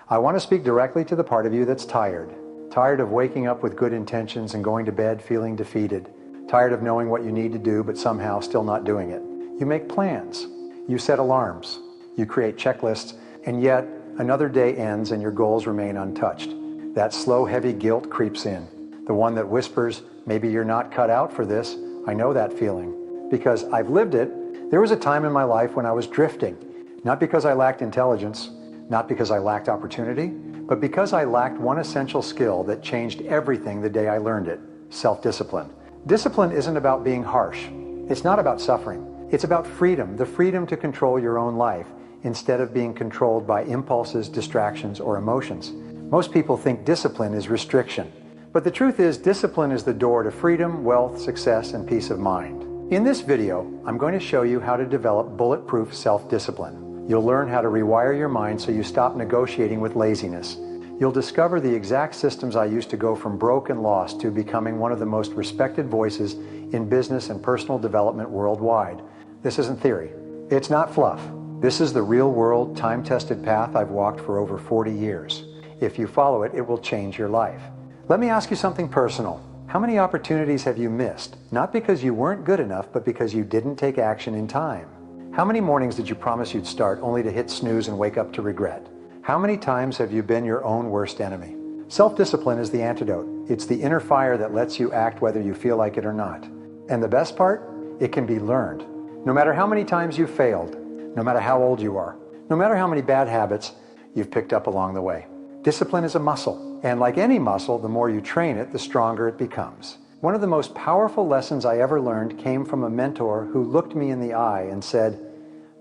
I want to speak directly to the part of you that's tired. Tired of waking up with good intentions and going to bed feeling defeated. Tired of knowing what you need to do but somehow still not doing it. You make plans. You set alarms. You create checklists, and yet another day ends and your goals remain untouched. That slow, heavy guilt creeps in. The one that whispers, maybe you're not cut out for this. I know that feeling. Because I've lived it. There was a time in my life when I was drifting. Not because I lacked intelligence, not because I lacked opportunity, but because I lacked one essential skill that changed everything the day I learned it: self-discipline. Discipline isn't about being harsh. It's not about suffering. It's about freedom, the freedom to control your own life instead of being controlled by impulses, distractions, or emotions. Most people think discipline is restriction. But the truth is, discipline is the door to freedom, wealth, success, and peace of mind. In this video, I'm going to show you how to develop bulletproof self-discipline. You'll learn how to rewire your mind so you stop negotiating with laziness. You'll discover the exact systems I used to go from broke and lost to becoming one of the most respected voices in business and personal development worldwide. This isn't theory. It's not fluff. This is the real-world, time-tested path I've walked for over 40 years. If you follow it, it will change your life. Let me ask you something personal. How many opportunities have you missed? Not because you weren't good enough, but because you didn't take action in time. How many mornings did you promise you'd start only to hit snooze and wake up to regret? How many times have you been your own worst enemy? Self-discipline is the antidote. It's the inner fire that lets you act whether you feel like it or not. And the best part? It can be learned. No matter how many times you've failed, no matter how old you are, no matter how many bad habits you've picked up along the way. Discipline is a muscle, and like any muscle, the more you train it, the stronger it becomes. One of the most powerful lessons I ever learned came from a mentor who looked me in the eye and said,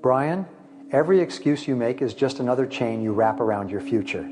"Brian, every excuse you make is just another chain you wrap around your future."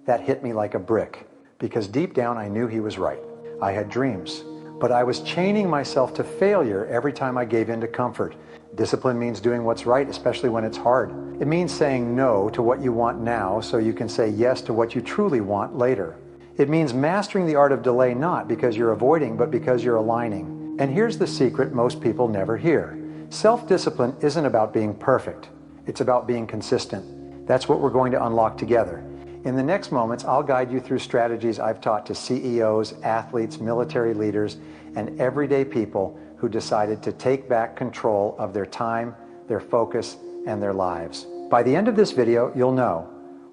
That hit me like a brick, because deep down I knew he was right. I had dreams, but I was chaining myself to failure every time I gave in to comfort. Discipline means doing what's right, especially when it's hard. It means saying no to what you want now so you can say yes to what you truly want later. It means mastering the art of delay, not because you're avoiding, but because you're aligning. And here's the secret most people never hear. Self-discipline isn't about being perfect. It's about being consistent. That's what we're going to unlock together. In the next moments, I'll guide you through strategies I've taught to CEOs, athletes, military leaders, and everyday people who decided to take back control of their time, their focus, and their lives. By the end of this video, you'll know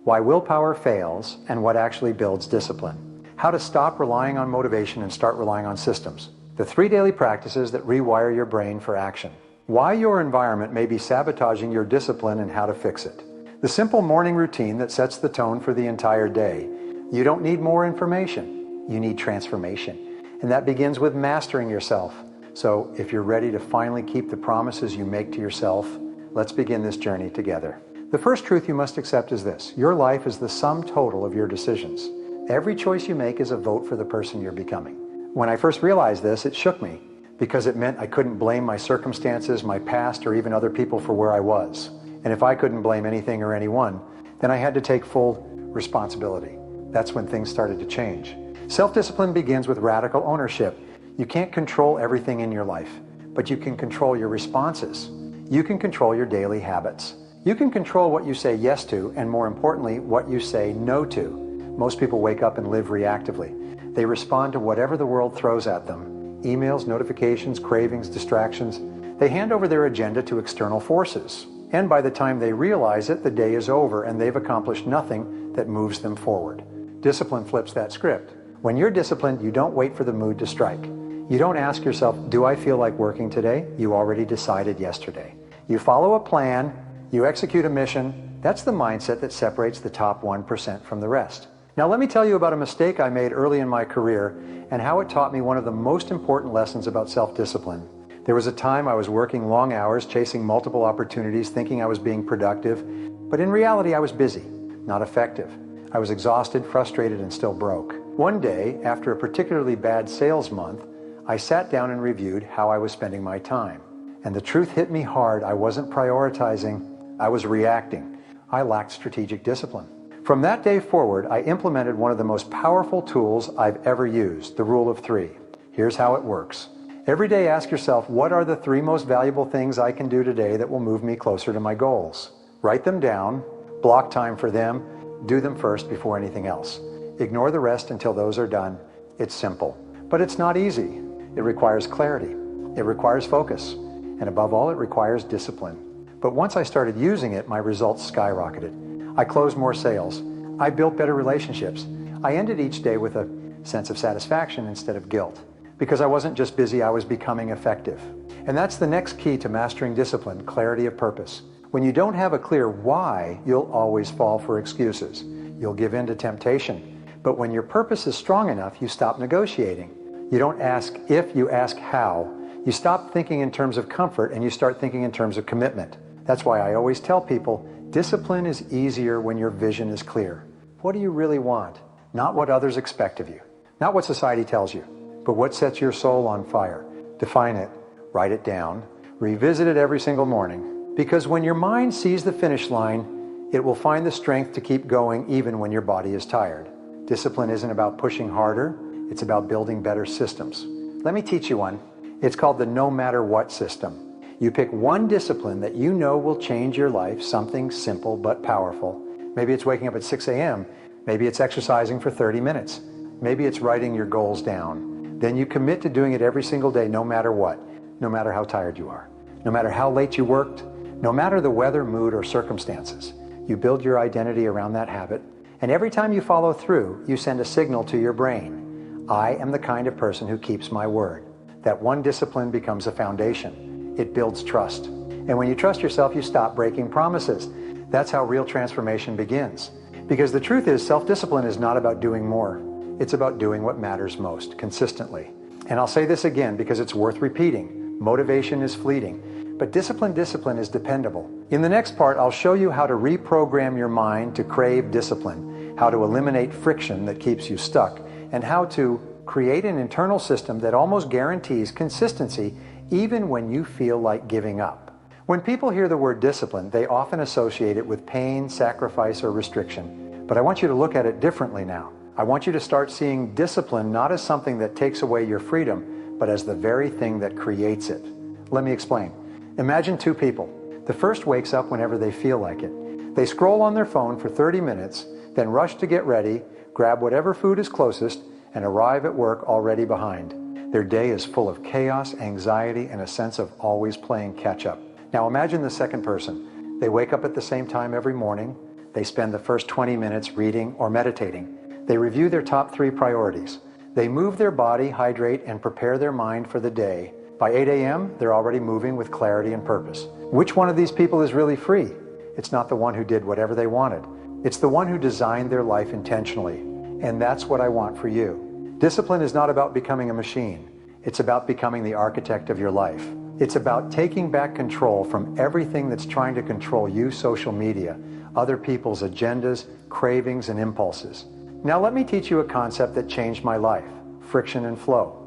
why willpower fails and what actually builds discipline. How to stop relying on motivation and start relying on systems. The 3 daily practices that rewire your brain for action. Why your environment may be sabotaging your discipline and how to fix it. The simple morning routine that sets the tone for the entire day. You don't need more information. You need transformation. And that begins with mastering yourself. So if you're ready to finally keep the promises you make to yourself, let's begin this journey together. The first truth you must accept is this: your life is the sum total of your decisions. Every choice you make is a vote for the person you're becoming. When I first realized this, it shook me, because it meant I couldn't blame my circumstances, my past, or even other people for where I was. And if I couldn't blame anything or anyone, then I had to take full responsibility. That's when things started to change. Self-discipline begins with radical ownership. You can't control everything in your life, but you can control your responses. You can control your daily habits. You can control what you say yes to, and more importantly, what you say no to. Most people wake up and live reactively. They respond to whatever the world throws at them. Emails, notifications, cravings, distractions. They hand over their agenda to external forces. And by the time they realize it, the day is over and they've accomplished nothing that moves them forward. Discipline flips that script. When you're disciplined, you don't wait for the mood to strike. You don't ask yourself, do I feel like working today? You already decided yesterday. You follow a plan, you execute a mission. That's the mindset that separates the top 1% from the rest. Now let me tell you about a mistake I made early in my career and how it taught me one of the most important lessons about self-discipline. There was a time I was working long hours, chasing multiple opportunities, thinking I was being productive, but in reality I was busy, not effective. I was exhausted, frustrated, and still broke. One day, after a particularly bad sales month, I sat down and reviewed how I was spending my time. And the truth hit me hard. I wasn't prioritizing, I was reacting. I lacked strategic discipline. From that day forward, I implemented one of the most powerful tools I've ever used, the rule of 3. Here's how it works. Every day ask yourself, what are the 3 most valuable things I can do today that will move me closer to my goals? Write them down, block time for them, Do them first before anything else. Ignore the rest until those are done. It's simple, but it's not easy. It requires clarity. It requires focus. And above all, it requires discipline. But once I started using it, my results skyrocketed. I closed more sales. I built better relationships. I ended each day with a sense of satisfaction instead of guilt. Because I wasn't just busy, I was becoming effective. And that's the next key to mastering discipline, clarity of purpose. When you don't have a clear why, you'll always fall for excuses. You'll give in to temptation. But when your purpose is strong enough, you stop negotiating. You don't ask if, you ask how. You stop thinking in terms of comfort and you start thinking in terms of commitment. That's why I always tell people, discipline is easier when your vision is clear. What do you really want? Not what others expect of you. Not what society tells you, but what sets your soul on fire. Define it, write it down, revisit it every single morning. Because when your mind sees the finish line, it will find the strength to keep going even when your body is tired. Discipline isn't about pushing harder, it's about building better systems. Let me teach you one. It's called the no matter what system. You pick one discipline that you know will change your life, something simple but powerful. Maybe it's waking up at 6 a.m. Maybe it's exercising for 30 minutes. Maybe it's writing your goals down. Then you commit to doing it every single day, no matter what, no matter how tired you are, no matter how late you worked, no matter the weather, mood, or circumstances. You build your identity around that habit, and every time you follow through, you send a signal to your brain. I am the kind of person who keeps my word. That one discipline becomes a foundation. It builds trust. And when you trust yourself, you stop breaking promises. That's how real transformation begins. Because the truth is, self-discipline is not about doing more. It's about doing what matters most, consistently. And I'll say this again because it's worth repeating. Motivation is fleeting, but discipline is dependable. In the next part, I'll show you how to reprogram your mind to crave discipline, how to eliminate friction that keeps you stuck, and how to create an internal system that almost guarantees consistency even when you feel like giving up. When people hear the word discipline, they often associate it with pain, sacrifice, or restriction. But I want you to look at it differently now. I want you to start seeing discipline not as something that takes away your freedom, but as the very thing that creates it. Let me explain. Imagine two people. The first wakes up whenever they feel like it. They scroll on their phone for 30 minutes, then rush to get ready, grab whatever food is closest, and arrive at work already behind. Their day is full of chaos, anxiety, and a sense of always playing catch-up. Now imagine the second person. They wake up at the same time every morning. They spend the first 20 minutes reading or meditating. They review their top 3 priorities. They move their body, hydrate, and prepare their mind for the day. By 8 a.m., they're already moving with clarity and purpose. Which one of these people is really free? It's not the one who did whatever they wanted. It's the one who designed their life intentionally. And that's what I want for you. Discipline is not about becoming a machine. It's about becoming the architect of your life. It's about taking back control from everything that's trying to control you, social media, other people's agendas, cravings, and impulses. Now let me teach you a concept that changed my life: friction and flow.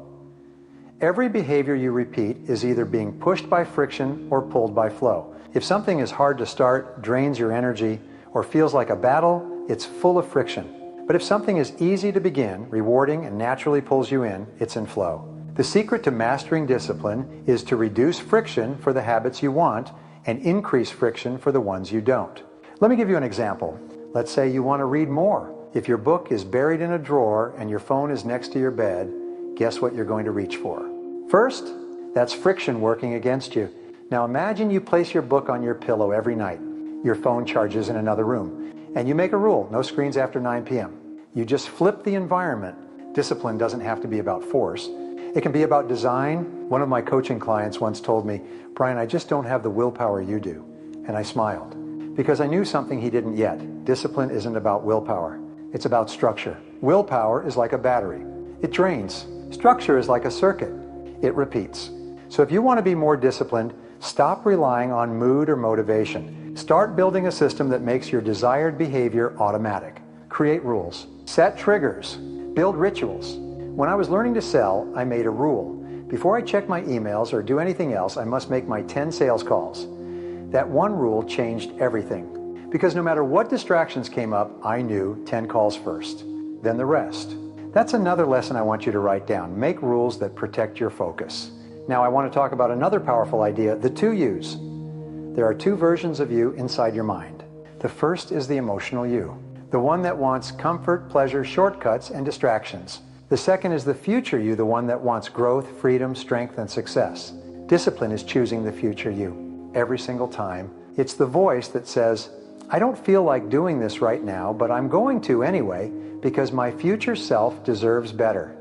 Every behavior you repeat is either being pushed by friction or pulled by flow. If something is hard to start, drains your energy, or feels like a battle, it's full of friction. But if something is easy to begin, rewarding, and naturally pulls you in, it's in flow. The secret to mastering discipline is to reduce friction for the habits you want and increase friction for the ones you don't. Let me give you an example. Let's say you want to read more. If your book is buried in a drawer and your phone is next to your bed, guess what you're going to reach for? First, that's friction working against you. Now imagine you place your book on your pillow every night. Your phone charges in another room. And you make a rule, no screens after 9 p.m. You just flip the environment. Discipline doesn't have to be about force. It can be about design. One of my coaching clients once told me, "Brian, I just don't have the willpower you do." And I smiled because I knew something he didn't yet. Discipline isn't about willpower. It's about structure. Willpower is like a battery. It drains. Structure is like a circuit. It repeats. So if you want to be more disciplined, stop relying on mood or motivation. Start building a system that makes your desired behavior automatic. Create rules. Set triggers. Build rituals. When I was learning to sell, I made a rule. Before I check my emails or do anything else, I must make my 10 sales calls. That one rule changed everything. Because no matter what distractions came up, I knew 10 calls first, then the rest. That's another lesson I want you to write down. Make rules that protect your focus. Now I want to talk about another powerful idea, the 2 yous. There are 2 versions of you inside your mind. The first is the emotional you. the one that wants comfort, pleasure, shortcuts, and distractions. The second is the future you, the one that wants growth, freedom, strength, and success. Discipline is choosing the future you every single time. It's the voice that says, I don't feel like doing this right now, but I'm going to anyway because my future self deserves better.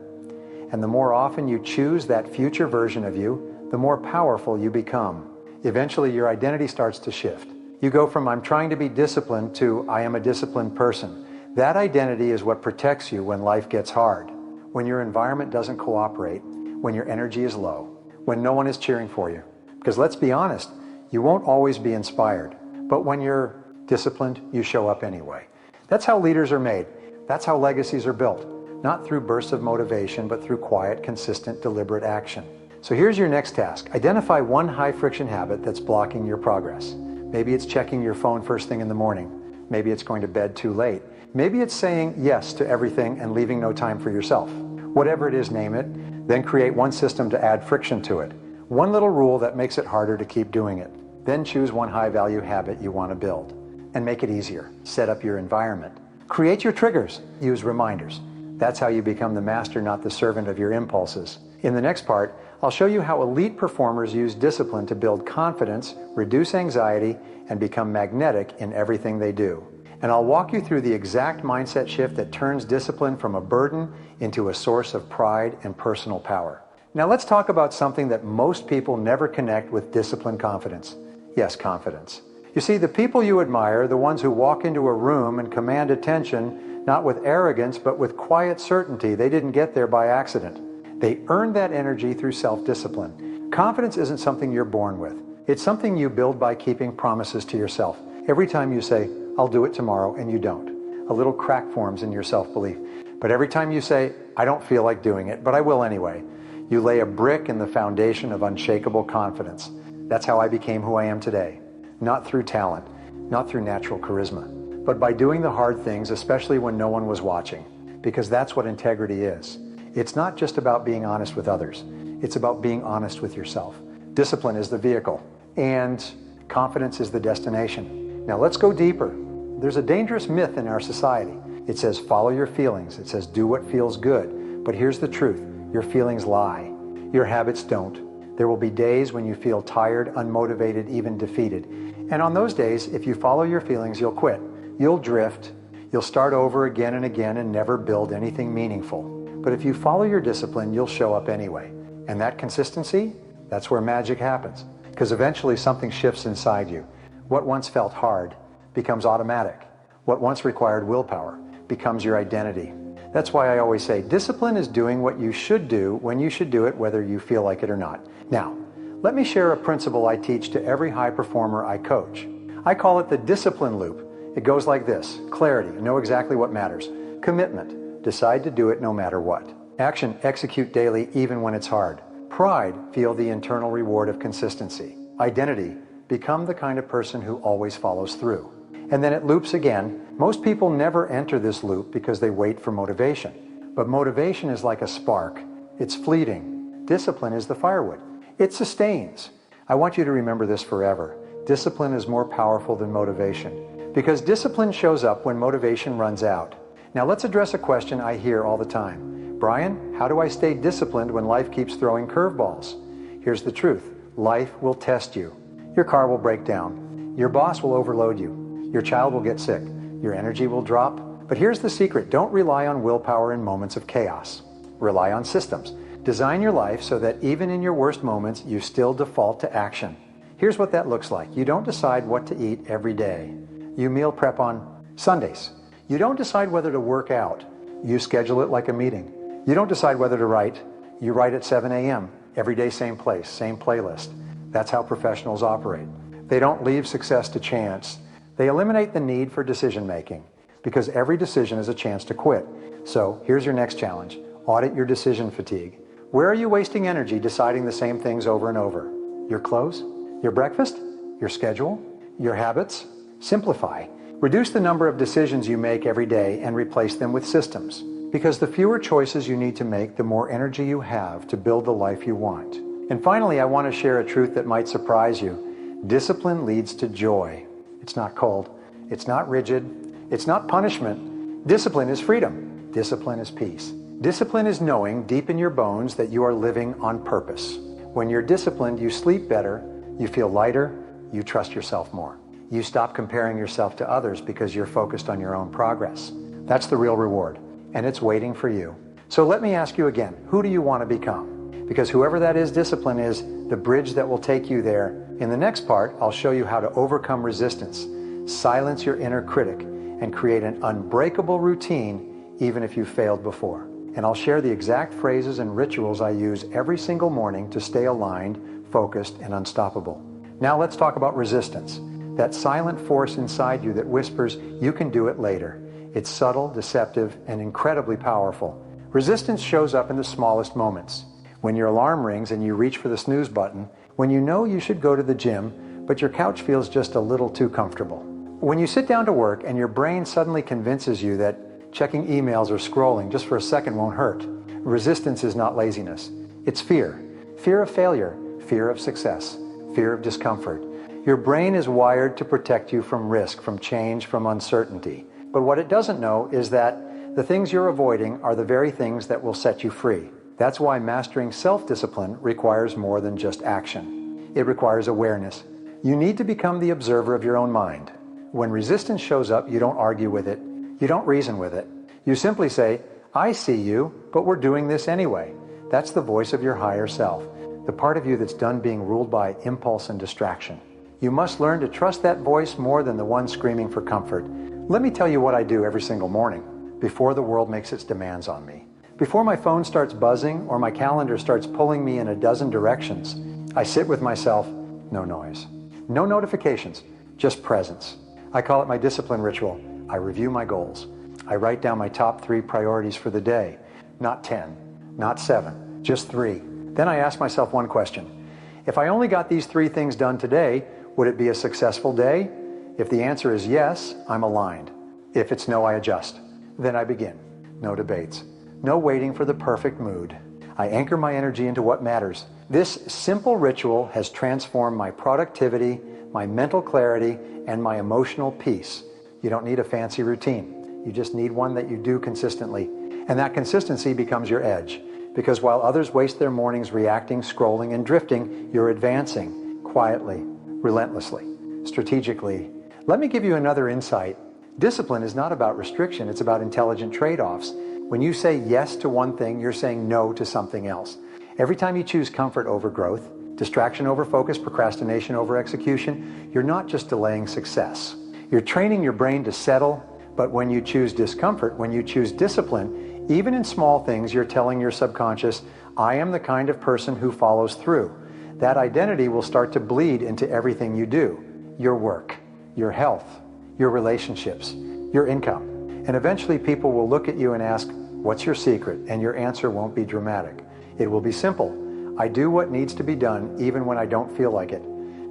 And the more often you choose that future version of you, the more powerful you become. Eventually, your identity starts to shift. You go from I'm trying to be disciplined to I am a disciplined person. That identity is what protects you when life gets hard, when your environment doesn't cooperate, when your energy is low, when no one is cheering for you. Because let's be honest, you won't always be inspired. But when you're disciplined, you show up anyway. That's how leaders are made. That's how legacies are built. Not through bursts of motivation, but through quiet, consistent, deliberate action. So here's your next task. Identify one high-friction habit that's blocking your progress. Maybe it's checking your phone first thing in the morning. Maybe it's going to bed too late. Maybe it's saying yes to everything and leaving no time for yourself. Whatever it is, name it. Then create one system to add friction to it. One little rule that makes it harder to keep doing it. Then choose one high-value habit you want to build. And make it easier. Set up your environment. Create your triggers. Use reminders. That's how you become the master, not the servant of your impulses. In the next part, I'll show you how elite performers use discipline to build confidence, reduce anxiety, and become magnetic in everything they do. And I'll walk you through the exact mindset shift that turns discipline from a burden into a source of pride and personal power. Now let's talk about something that most people never connect with discipline confidence. Yes, confidence. You see, the people you admire, the ones who walk into a room and command attention, not with arrogance, but with quiet certainty, they didn't get there by accident. They earned that energy through self-discipline. Confidence isn't something you're born with. It's something you build by keeping promises to yourself. Every time you say, I'll do it tomorrow, and you don't. A little crack forms in your self-belief. But every time you say, I don't feel like doing it, but I will anyway, you lay a brick in the foundation of unshakable confidence. That's how I became who I am today. Not through talent, not through natural charisma, but by doing the hard things, especially when no one was watching. Because that's what integrity is. It's not just about being honest with others. It's about being honest with yourself. Discipline is the vehicle, and confidence is the destination. Now let's go deeper. There's a dangerous myth in our society. It says follow your feelings. It says do what feels good. But here's the truth. Your feelings lie. Your habits don't. There will be days when you feel tired, unmotivated, even defeated. And on those days, if you follow your feelings, you'll quit. You'll drift. You'll start over again and again and never build anything meaningful. But if you follow your discipline, you'll show up anyway. And that consistency, that's where magic happens. Because eventually something shifts inside you. What once felt hard becomes automatic. What once required willpower becomes your identity. That's why I always say discipline is doing what you should do when you should do it, whether you feel like it or not. Now, let me share a principle I teach to every high performer I coach. I call it the discipline loop. It goes like this: clarity, know exactly what matters. Commitment, decide to do it no matter what. Action, execute daily even when it's hard. Pride, feel the internal reward of consistency. Identity, become the kind of person who always follows through. And then it loops again. Most people never enter this loop because they wait for motivation. But motivation is like a spark. It's fleeting. Discipline is the firewood. It sustains. I want you to remember this forever. Discipline is more powerful than motivation, because discipline shows up when motivation runs out. Now let's address a question I hear all the time. Brian, how do I stay disciplined when life keeps throwing curveballs? Here's the truth. Life will test you. Your car will break down. Your boss will overload you. Your child will get sick. Your energy will drop. But here's the secret. Don't rely on willpower in moments of chaos. Rely on systems. Design your life so that even in your worst moments, you still default to action. Here's what that looks like. You don't decide what to eat every day. You meal prep on Sundays. You don't decide whether to work out. You schedule it like a meeting. You don't decide whether to write. You write at 7 a.m. Every day, same place, same playlist. That's how professionals operate. They don't leave success to chance. They eliminate the need for decision making, because every decision is a chance to quit. So here's your next challenge. Audit your decision fatigue. Where are you wasting energy deciding the same things over and over? Your clothes? Your breakfast? Your schedule? Your habits? Simplify. Reduce the number of decisions you make every day and replace them with systems. Because the fewer choices you need to make, the more energy you have to build the life you want. And finally, I want to share a truth that might surprise you. Discipline leads to joy. It's not cold. It's not rigid. It's not punishment. Discipline is freedom. Discipline is peace. Discipline is knowing deep in your bones that you are living on purpose. When you're disciplined, you sleep better, you feel lighter, you trust yourself more. You stop comparing yourself to others because you're focused on your own progress. That's the real reward, and it's waiting for you. So let me ask you again, who do you want to become? Because whoever that is, discipline is the bridge that will take you there. In the next part, I'll show you how to overcome resistance, silence your inner critic, and create an unbreakable routine even if you failed before. And I'll share the exact phrases and rituals I use every single morning to stay aligned, focused, and unstoppable. Now let's talk about resistance. That silent force inside you that whispers, you can do it later. It's subtle, deceptive, and incredibly powerful. Resistance shows up in the smallest moments. When your alarm rings and you reach for the snooze button, when you know you should go to the gym, but your couch feels just a little too comfortable. When you sit down to work and your brain suddenly convinces you that checking emails or scrolling just for a second won't hurt. Resistance is not laziness. It's fear. Fear of failure, fear of success, fear of discomfort. Your brain is wired to protect you from risk, from change, from uncertainty. But what it doesn't know is that the things you're avoiding are the very things that will set you free. That's why mastering self-discipline requires more than just action. It requires awareness. You need to become the observer of your own mind. When resistance shows up, you don't argue with it. You don't reason with it. You simply say, I see you, but we're doing this anyway. That's the voice of your higher self, the part of you that's done being ruled by impulse and distraction. You must learn to trust that voice more than the one screaming for comfort. Let me tell you what I do every single morning before the world makes its demands on me. Before my phone starts buzzing or my calendar starts pulling me in a dozen directions, I sit with myself, no noise, no notifications, just presence. I call it my discipline ritual. I review my goals. I write down my top 3 priorities for the day. Not 10, not 7, just 3. Then I ask myself one question. If I only got these 3 things done today, would it be a successful day? If the answer is yes, I'm aligned. If it's no, I adjust. Then I begin. No debates. No waiting for the perfect mood. I anchor my energy into what matters. This simple ritual has transformed my productivity, my mental clarity, and my emotional peace. You don't need a fancy routine. You just need one that you do consistently. And that consistency becomes your edge. Because while others waste their mornings reacting, scrolling, and drifting, you're advancing quietly, relentlessly, strategically. Let me give you another insight. Discipline is not about restriction, it's about intelligent trade-offs. When you say yes to one thing, you're saying no to something else. Every time you choose comfort over growth, distraction over focus, procrastination over execution, you're not just delaying success. You're training your brain to settle, but when you choose discomfort, when you choose discipline, even in small things, you're telling your subconscious, I am the kind of person who follows through. That identity will start to bleed into everything you do. Your work, your health, your relationships, your income. And eventually people will look at you and ask, what's your secret? And your answer won't be dramatic. It will be simple. I do what needs to be done even when I don't feel like it.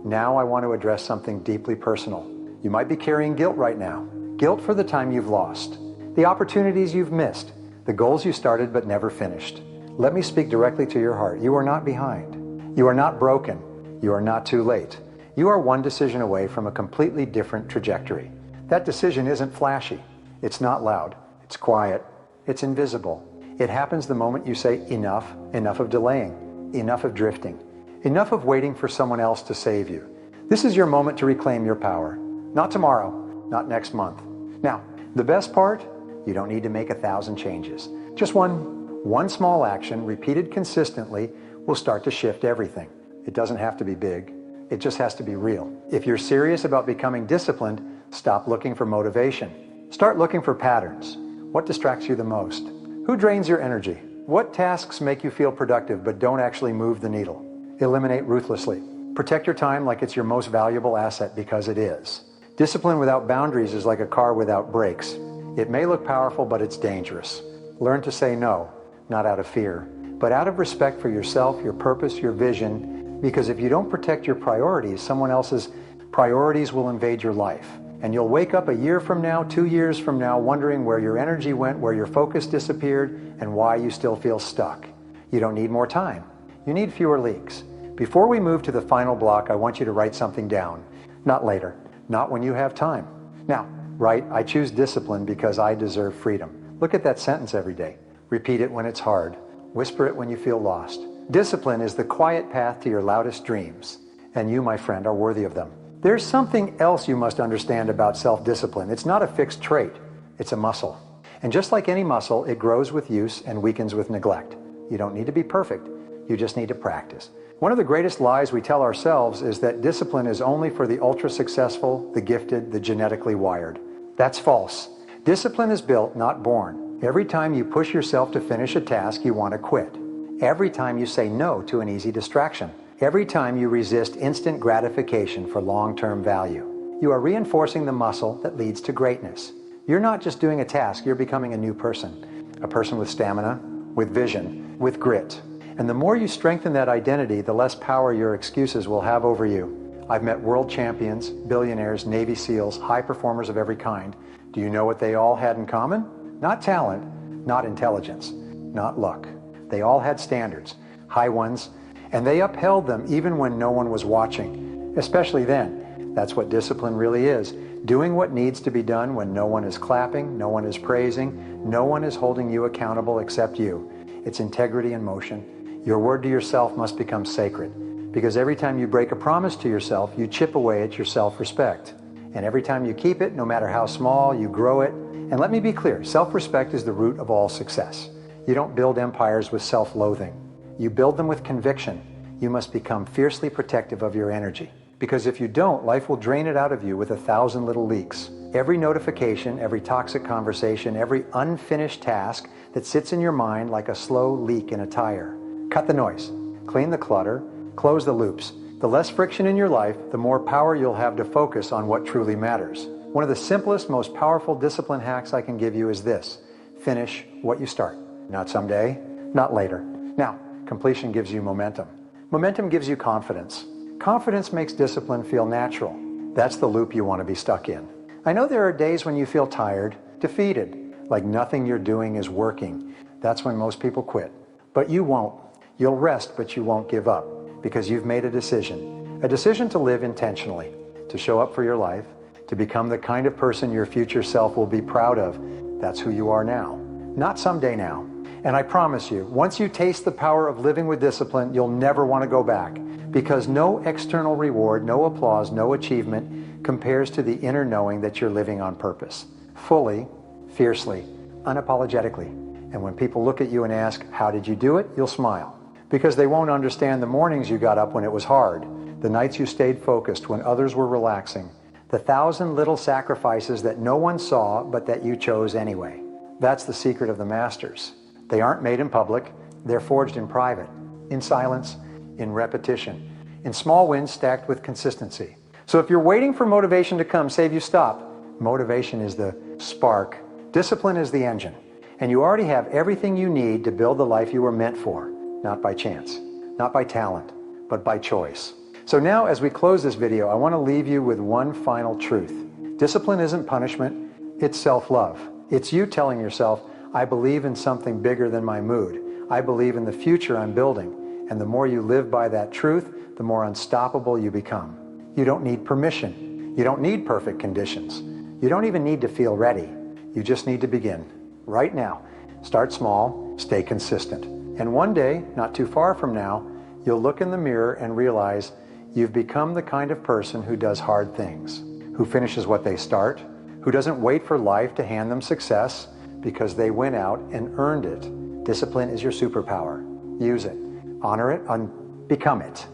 Now I want to address something deeply personal. You might be carrying guilt right now. Guilt for the time you've lost, the opportunities you've missed, the goals you started but never finished. Let me speak directly to your heart. You are not behind. You are not broken. You are not too late. You are one decision away from a completely different trajectory. That decision isn't flashy. It's not loud. It's quiet. It's invisible. It happens the moment you say enough, enough of delaying, enough of drifting, enough of waiting for someone else to save you. This is your moment to reclaim your power. Not tomorrow, not next month. Now, the best part, you don't need to make 1,000 changes. Just one small action repeated consistently will start to shift everything. It doesn't have to be big. It just has to be real. If you're serious about becoming disciplined, stop looking for motivation. Start looking for patterns. What distracts you the most? Who drains your energy? What tasks make you feel productive but don't actually move the needle? Eliminate ruthlessly. Protect your time like it's your most valuable asset, because it is. Discipline without boundaries is like a car without brakes. It may look powerful, but it's dangerous. Learn to say no, not out of fear, but out of respect for yourself, your purpose, your vision, because if you don't protect your priorities, someone else's priorities will invade your life. And you'll wake up a year from now, 2 years from now, wondering where your energy went, where your focus disappeared, and why you still feel stuck. You don't need more time. You need fewer leaks. Before we move to the final block, I want you to write something down. Not later. Not when you have time. Now, Write, I choose discipline because I deserve freedom. Look at that sentence every day. Repeat it when it's hard. Whisper it when you feel lost. Discipline is the quiet path to your loudest dreams. And you, my friend, are worthy of them. There's something else you must understand about self-discipline. It's not a fixed trait. It's a muscle. And just like any muscle, it grows with use and weakens with neglect. You don't need to be perfect. You just need to practice. One of the greatest lies we tell ourselves is that discipline is only for the ultra-successful, the gifted, the genetically wired. That's false. Discipline is built, not born. Every time you push yourself to finish a task, you want to quit. Every time you say no to an easy distraction. Every time you resist instant gratification for long-term value. You are reinforcing the muscle that leads to greatness. You're not just doing a task, you're becoming a new person. A person with stamina, with vision, with grit. And the more you strengthen that identity, the less power your excuses will have over you. I've met world champions, billionaires, Navy SEALs, high performers of every kind. Do you know what they all had in common? Not talent, not intelligence, not luck. They all had standards, high ones, and they upheld them even when no one was watching, especially then. That's what discipline really is. Doing what needs to be done when no one is clapping, no one is praising, no one is holding you accountable except you. It's integrity in motion. Your word to yourself must become sacred, because every time you break a promise to yourself, you chip away at your self-respect. And every time you keep it, no matter how small, you grow it. And let me be clear, self-respect is the root of all success. You don't build empires with self-loathing. You build them with conviction. You must become fiercely protective of your energy. Because if you don't, life will drain it out of you with 1,000 little leaks. Every notification, every toxic conversation, every unfinished task that sits in your mind like a slow leak in a tire. Cut the noise, clean the clutter, close the loops. The less friction in your life, the more power you'll have to focus on what truly matters. One of the simplest, most powerful discipline hacks I can give you is this: finish what you start. Not someday, not later. Now, completion gives you momentum. Momentum gives you confidence. Confidence makes discipline feel natural. That's the loop you want to be stuck in. I know there are days when you feel tired, defeated, like nothing you're doing is working. That's when most people quit. But you won't. You'll rest, but you won't give up, because you've made a decision to live intentionally, to show up for your life, to become the kind of person your future self will be proud of. That's who you are now, not someday now. And I promise you, once you taste the power of living with discipline, you'll never want to go back, because no external reward, no applause, no achievement compares to the inner knowing that you're living on purpose, fully, fiercely, unapologetically. And when people look at you and ask, how did you do it? You'll smile. Because they won't understand the mornings you got up when it was hard, the nights you stayed focused when others were relaxing, the 1,000 little sacrifices that no one saw but that you chose anyway. That's the secret of the masters. They aren't made in public, they're forged in private, in silence, in repetition, in small wins stacked with consistency. So if you're waiting for motivation to come save you, stop. Motivation is the spark, discipline is the engine, and you already have everything you need to build the life you were meant for. Not by chance, not by talent, but by choice. So now, as we close this video, I want to leave you with one final truth. Discipline isn't punishment, it's self-love. It's you telling yourself, I believe in something bigger than my mood. I believe in the future I'm building. And the more you live by that truth, the more unstoppable you become. You don't need permission. You don't need perfect conditions. You don't even need to feel ready. You just need to begin. Right now. Start small, stay consistent. And one day, not too far from now, you'll look in the mirror and realize you've become the kind of person who does hard things, who finishes what they start, who doesn't wait for life to hand them success because they went out and earned it. Discipline is your superpower. Use it, honor it, and become it.